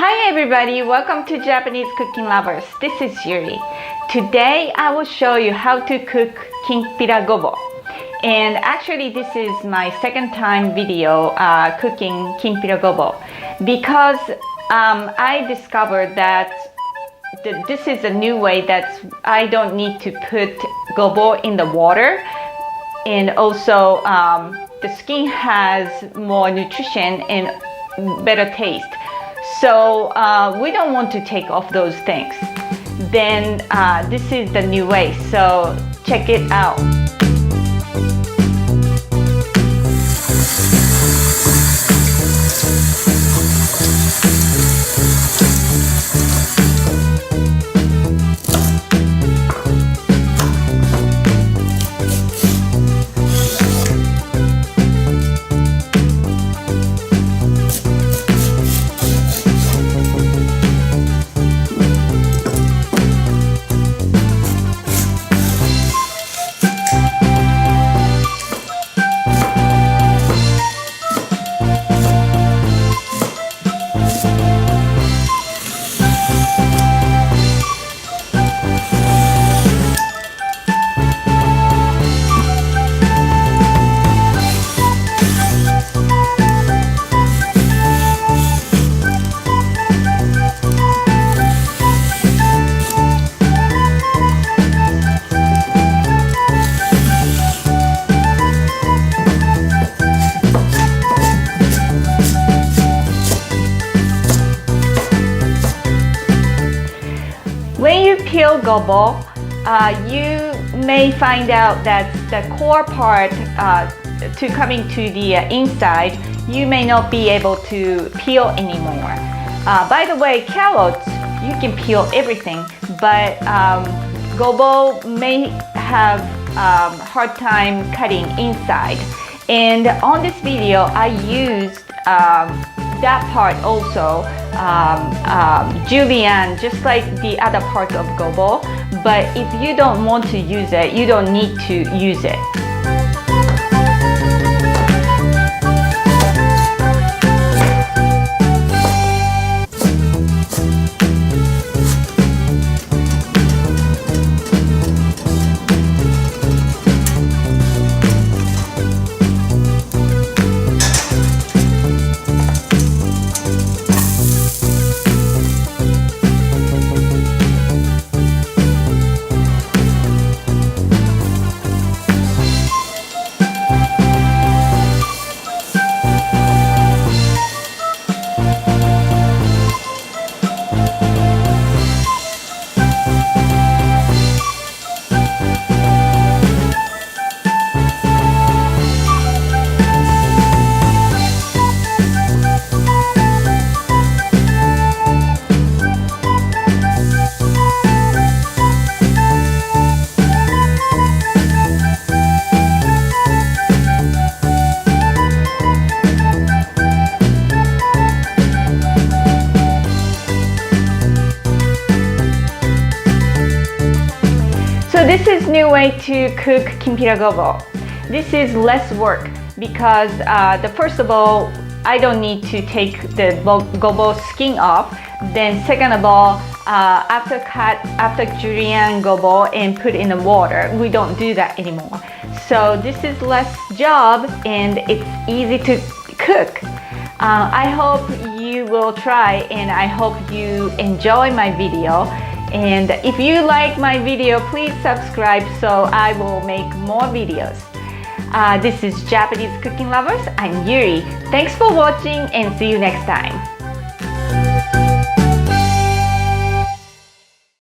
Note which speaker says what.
Speaker 1: Hi everybody, welcome to Japanese Cooking Lovers. This is Yuri. Today I will show you how to cook Kinpira Gobo. And actually this is my second time video cooking Kinpira Gobo because I discovered that this is a new way that I don't need to put gobo in the water, and also the skin has more nutrition and better taste. So we don't want to take off those things. Then this is the new way, so check it out. When you peel gobo, you may find out that the core part to coming to the inside, you may not be able to peel anymore. By the way, carrots, you can peel everything, but gobo may have hard time cutting inside. And on this video, I used that part also, julienne, just like the other part of gobo. But if you don't want to use it, you don't need to use it. So this is new way to cook Kinpira Gobo. This is less work because first of all, I don't need to take the gobo skin off. Then second of all, after julienne gobo and put in the water, we don't do that anymore. So this is less job and it's easy to cook. I hope you will try, and I hope you enjoy my video. And if you like my video, please subscribe so I will make more videos. This is Japanese Cooking Lovers. I'm Yuri. Thanks for watching and see you next time.